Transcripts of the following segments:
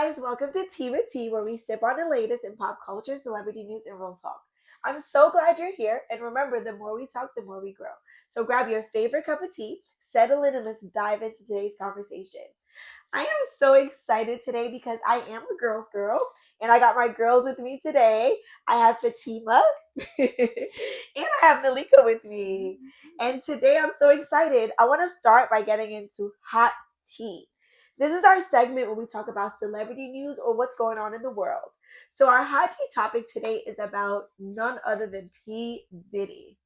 guys, welcome to Tea with Tea, where we sip on the latest in pop culture, celebrity news, and real talk. I'm so glad you're here, and remember, the more we talk, the more we grow. So grab your favorite cup of tea, settle in, and let's dive into today's conversation. I am so excited today because I am a girl's girl, and I got my girls with me today. I have Fatima, and I have Malika with me. And today I'm so excited. I want to start by getting into hot tea. This is our segment where we talk about celebrity news or what's going on in the world. So our hot tea topic today is about none other than P. Diddy,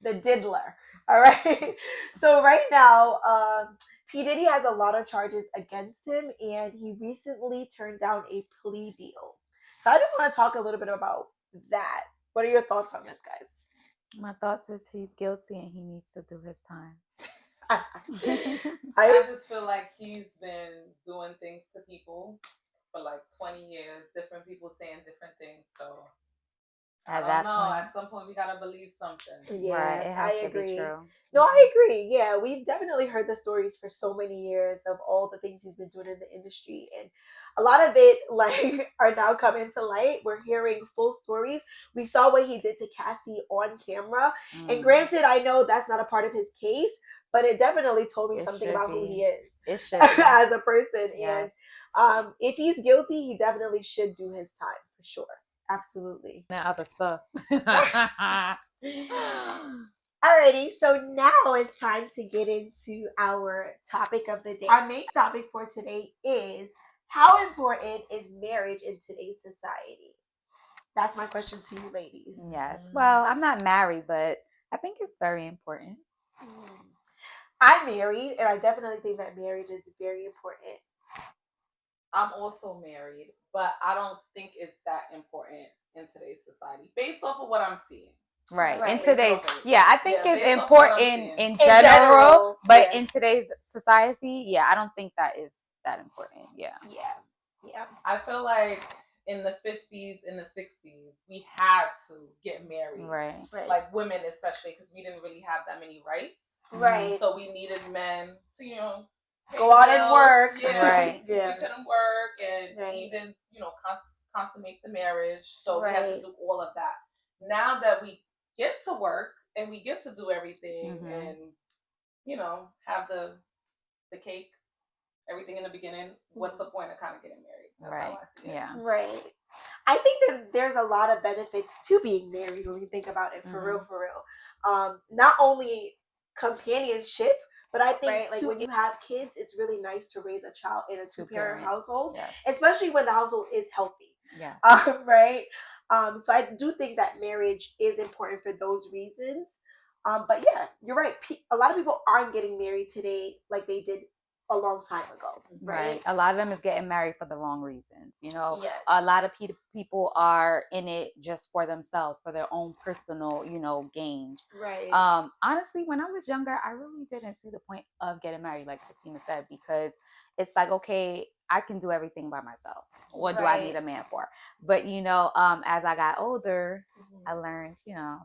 the diddler. All right. So right now, P. Diddy has a lot of charges against him, and he recently turned down a plea deal. So I just want to talk a little bit about that. What are your thoughts on this, guys? My thoughts is he's guilty and he needs to do his time. I just feel like he's been doing things to people for like 20 years, different people saying different things. So I don't know. Point, at some point, we gotta believe something. Yeah, right, it has I to agree. be true. No, I agree. Yeah, we've definitely heard the stories for so many years of all the things he's been doing in the industry, and a lot of it like are now coming to light. We're hearing full stories. We saw what he did to Cassie on camera, and granted, I know that's not a part of his case, but it definitely told me It something should about who be. he is It should be. as a person. Yes. And if he's guilty, he definitely should do his time for sure. Absolutely. That other stuff. Alrighty, so now it's time to get into our topic of the day. Our main topic for today is how important is marriage in today's society? That's my question to you, ladies. Yes. Well, I'm not married, but I think it's very important. I'm married, and I definitely think that marriage is very important. I'm also married, but I don't think it's that important in today's society, based off of what I'm seeing. Right. In Based today's, off of it. I think Yeah, it's based off what I'm important seeing. in In general, general, but yes. in today's society, yeah, I don't think that is that important. Yeah. Yeah. I feel like in the 50s, in the 60s, we had to get married. Right. Like women, especially, because we didn't really have that many rights. Right. So we needed men to, pay Go the out and bills. work. Yeah. Right. We couldn't work and Right. even, consummate the marriage. So we had to Right. do all of that. Now that we get to work and we get to do everything and, have the cake, everything in the beginning, what's the point of kind of getting married? That's Right. how I see it. Yeah. Right. I think that there's a lot of benefits to being married when you think about it, for real. Not only companionship, but I think like when you have kids, it's really nice to raise a child in a two-parent household, especially when the household is healthy. Yeah. Right. So I do think that marriage is important for those reasons. But yeah, you're right. A lot of people aren't getting married today like they did a long time ago. Right. A lot of them is getting married for the wrong reasons. Yes. A lot of people are in it just for themselves, for their own personal, gains. Right. Honestly, when I was younger, I really didn't see the point of getting married, like Fatima said, because it's like, okay, I can do everything by myself. What do I need a man for? But as I got older, I learned, Yeah.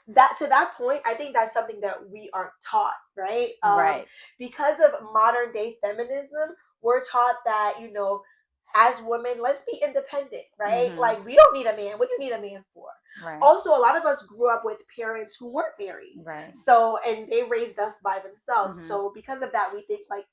That to that point, I think that's something that we aren't taught, right? Right. Because of modern day feminism, we're taught that, as women, let's be independent, right? Like we don't need a man. What do you need a man for? Right. Also, a lot of us grew up with parents who weren't married. Right. So, and they raised us by themselves. So because of that, we think like,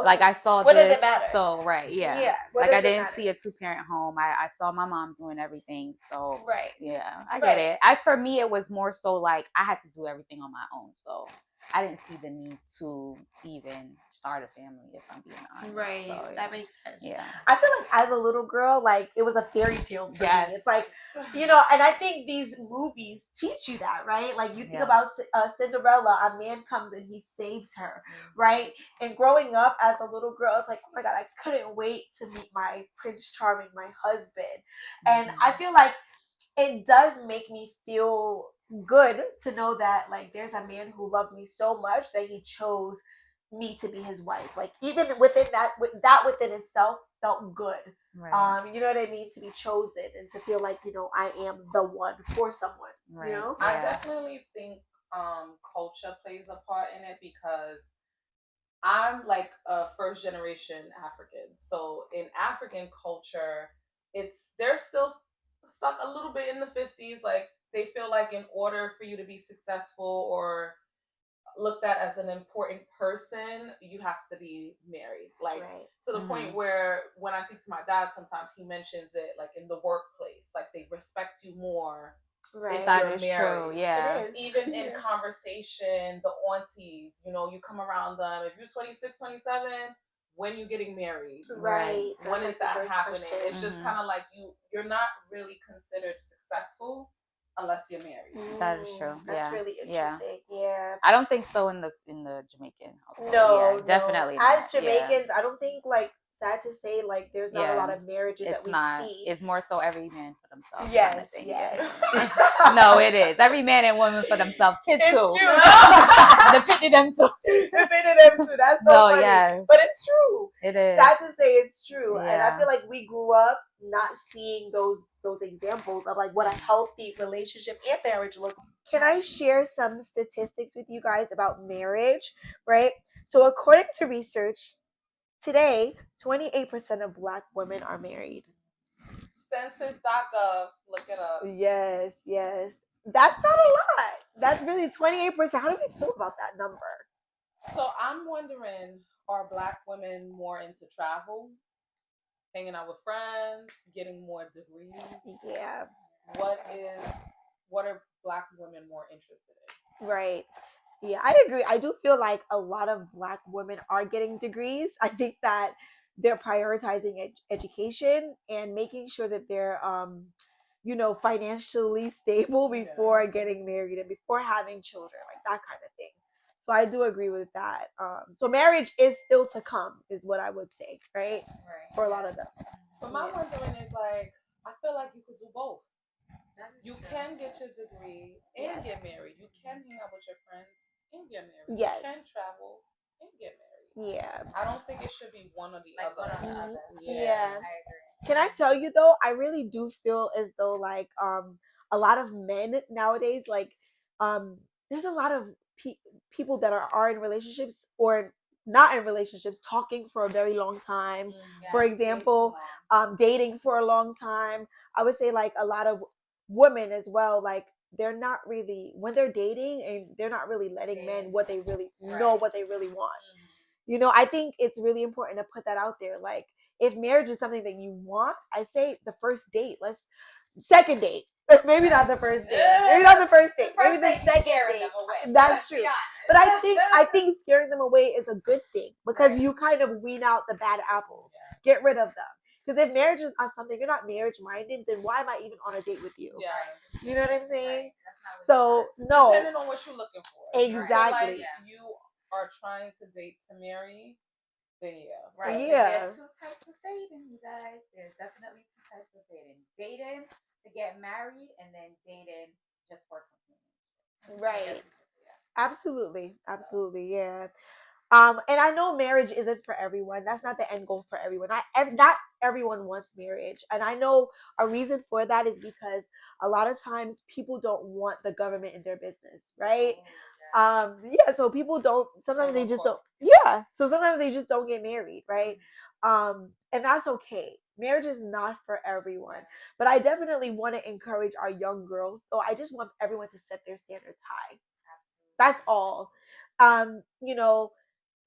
I saw what this, does it matter? So right, yeah. Like I didn't see a 2-parent home. I saw my mom doing everything. So yeah, I get it. As for me, it was more so like I had to do everything on my own. So I didn't see the need to even start a family, if I'm being honest. Right. So, yeah. That makes sense. Yeah. I feel like as a little girl, like it was a fairy tale for me. It's like, and I think these movies teach you that, right? Like you think about Cinderella, a man comes and he saves her, right? And growing up as a little girl, it's like, oh my God, I couldn't wait to meet my Prince Charming, my husband. And I feel like it does make me feel good to know that like there's a man who loved me so much that he chose me to be his wife. Like even within that, within itself felt good. Right. You know what I mean? To be chosen and to feel like I am the one for someone. Right. I definitely think culture plays a part in it because I'm like a first generation African. So in African culture, they're still stuck a little bit in the 50s. Like they feel like in order for you to be successful or looked at as an important person, you have to be married. Like to the point where when I speak to my dad, sometimes he mentions it like in the workplace, like they respect you more. If that you're is married. True. Yeah. Even in conversation, the aunties, you come around them. If you're 26, 27, when you getting married? Right. When is that happening? Question. It's just kind of like you're not really considered successful unless you're married. That is true. That's really interesting. Yeah. I don't think so in the Jamaican household. No, definitely As not. Jamaicans, I don't think like sad to say like there's not a lot of marriages that we see. It's more so every man for themselves. Yes. No, it is every man and woman for themselves. Kids too. It's true. The 50 them too. The 50 them too. That's so funny. Yeah. But it's true. It is. Sad to say it's true. Yeah. And I feel like we grew up not seeing those examples of like what a healthy relationship and marriage looks like. Can I share some statistics with you guys about marriage, right? So according to research, today, 28% of Black women are married. Census.gov, look it up. Yes. That's not a lot. That's really 28%. How do we feel about that number? So I'm wondering, are Black women more into travel, hanging out with friends, getting more degrees? Yeah. What are Black women more interested in? Right. Yeah, I agree. I do feel like a lot of Black women are getting degrees. I think that they're prioritizing education and making sure that they're, financially stable before getting married and before having children, like that kind of thing. So I do agree with that. So marriage is still to come, is what I would say, right? For a lot of them. But my wondering is like, I feel like you could do both. You can get your degree and get married. You can hang out with your friends and get married. Yes. You can travel and get married. Yeah. I don't think it should be one or the other. Yeah. I agree. Can I tell you though, I really do feel as though like a lot of men nowadays, like there's a lot of people that are in relationships or not in relationships talking for a very long time. For example, dating for a long time. I would say like a lot of women as well, like they're not really, when they're dating and they're not really letting men what they really know what they really want. I think it's really important to put that out there. Like if marriage is something that you want, I say the first date, second date. Maybe not the first date. Maybe not the first date. Maybe the second date. That's true. But I think scaring them away is a good thing because you kind of wean out the bad apples. Get rid of them. Because if marriage is something, you're not marriage minded, then why am I even on a date with you? Yeah. You know what I'm saying? Right. So no. Depending on what you're looking for. Exactly. Like you are trying to date to marry, then yeah. Right. Yeah. There's two types of dating, you guys. There's definitely two types of dating. Dating to get married and then dating just for companionship. Right. Absolutely. Yeah. And I know marriage isn't for everyone. That's not the end goal for everyone. Not everyone wants marriage. And I know a reason for that is because a lot of times people don't want the government in their business, right? So people don't, sometimes they just don't, so sometimes they just don't get married, right? And that's okay. Marriage is not for everyone. But I definitely want to encourage our young girls, though I just want everyone to set their standards high. That's all.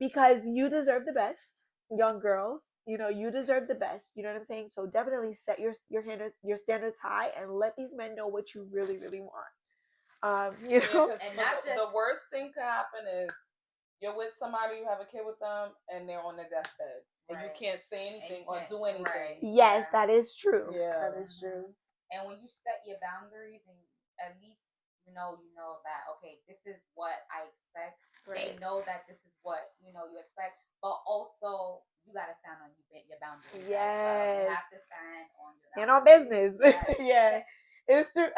Because you deserve the best, young girls. You deserve the best. You know what I'm saying? So definitely set your standards high and let these men know what you really, really want. And not just the worst thing could happen is you're with somebody, you have a kid with them, and they're on their deathbed, and you can't say anything or do anything. Right. Yes, that is true. Yeah, that is true. And when you set your boundaries, and at least you know that okay, this is what I expect. Right. They know that this is what you expect, but also you gotta stand on your boundaries. Yes, you have to stand on your boundaries. Stand on business. Yes. Yeah, it's true.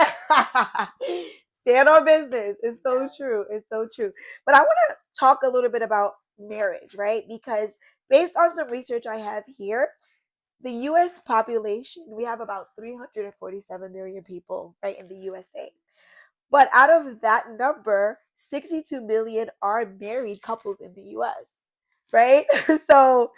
Stand on business. It's so true. It's so true. But I want to talk a little bit about marriage, right? Because based on some research I have here, the U.S. population, we have about 347 million people, right, in the USA. But out of that number, 62 million are married couples in the U.S. right? So,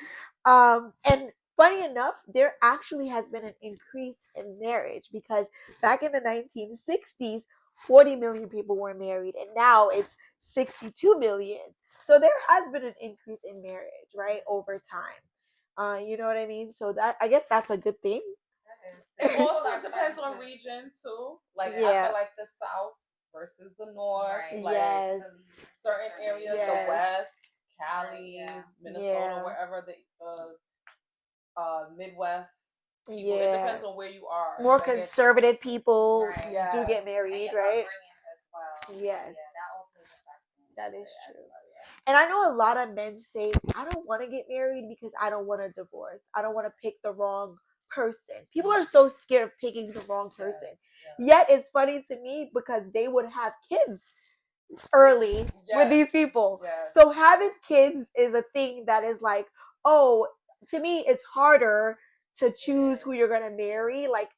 and funny enough, there actually has been an increase in marriage because back in the 1960s, 40 million people were married, and now it's 62 million. So there has been an increase in marriage, right, over time. You know what I mean? So that, I guess that's a good thing. It also depends on region too. Like I feel like the South versus the North, like certain areas, the West, Cali, Minnesota, wherever the Midwest. People, it depends on where you are. More conservative people do get married, right? As well. Yes. That is true. And I know a lot of men say, I don't want to get married because I don't want a divorce. I don't want to pick the wrong person. People are so scared of picking the wrong person. Yet it's funny to me because they would have kids early with these people. So having kids is a thing that is like, oh, to me, it's harder to choose who you're going to marry. Like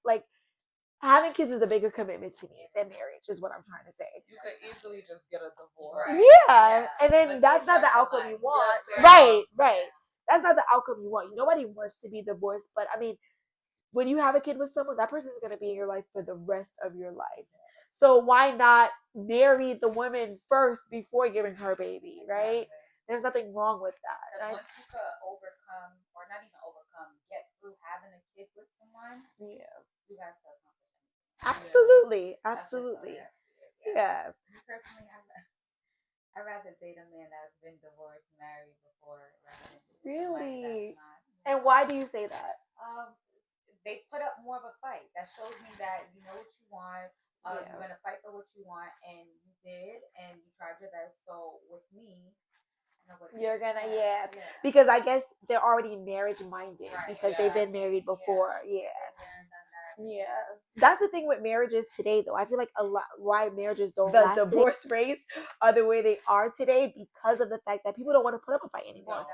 having kids is a bigger commitment to me than marriage, is what I'm trying to say. You could easily just get a divorce. Yeah. And then like, that's not the outcome you want. Right. That's not the outcome you want. Nobody wants to be divorced. But I mean, when you have a kid with someone, that person is going to be in your life for the rest of your life. So why not marry the woman first before giving her baby, right? There's nothing wrong with that. Right? Once you could overcome, or not even overcome, get through having a kid with someone, you guys could accomplish anything. Absolutely. Yeah. Personally, I'd rather date a man that's been divorced, married before. Really? And why do you say that? They put up more of a fight. That shows me that you know what you want. You're gonna fight for what you want, and you did, and you tried your best. So with me, I know what you're gonna because I guess they're already marriage minded because they've been married before. Yeah. That's the thing with marriages today, though. I feel like a lot why marriages don't last. The divorce rates are the way they are today because of the fact that people don't want to put up a fight anymore.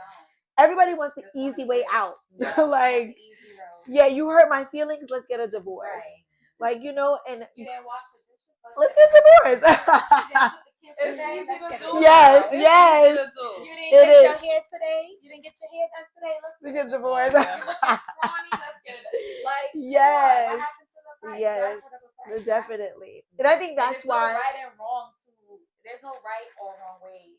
Everybody wants the easy way out. Like, you hurt my feelings. Let's get a divorce. Like, you know, and you didn't wash the dishes. Let's get divorced. It's easy to do. Yes. You didn't get your hair today. You didn't get your hair done today. Let's get divorced. Let's get it. Like, yes. What happened to the fight? Yes. Definitely. And I think that's why. There's no right or wrong way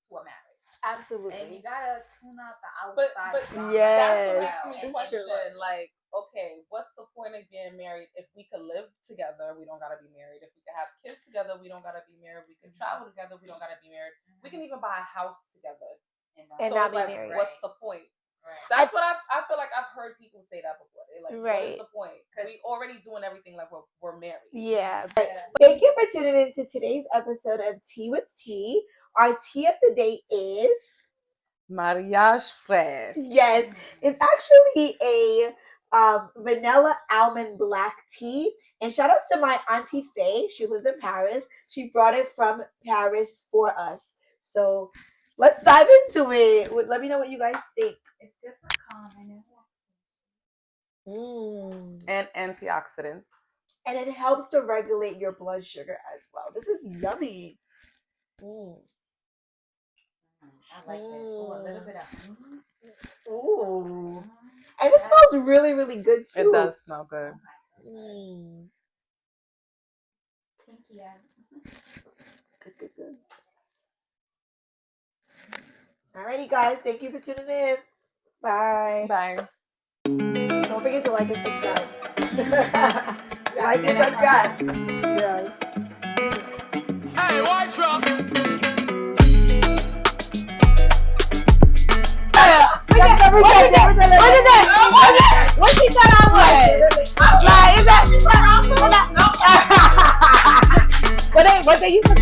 to a marriage. Absolutely. And you gotta tune out the outside. But that's what makes me question, like, okay, what's the point of getting married if we could live together? We don't gotta be married. If we could have kids together, we don't gotta be married. We can travel together, we don't gotta be married. We can even buy a house together and not be married. What's the point? That's what I feel like I've heard people say that before. They're like, what is the point? We already doing everything like we're married. Yeah. Thank you for tuning in to today's episode of Tea with Tea. Our tea of the day is mariage frère. Yes, it's actually a vanilla almond black tea. And shout out to my auntie Faye. She lives in Paris. She brought it from Paris for us. So let's dive into it. Let me know what you guys think. It's good for calming and antioxidants. And it helps to regulate your blood sugar as well. This is yummy. I like this. Ooh, a little bit of Ooh. And it smells really, really good too. It does smell good. Good. Alrighty, guys. Thank you for tuning in. Bye. Bye. Don't forget to like and subscribe. Like and subscribe. Yeah. Hey, watch out! What she thought I was? Like, is that? What they used to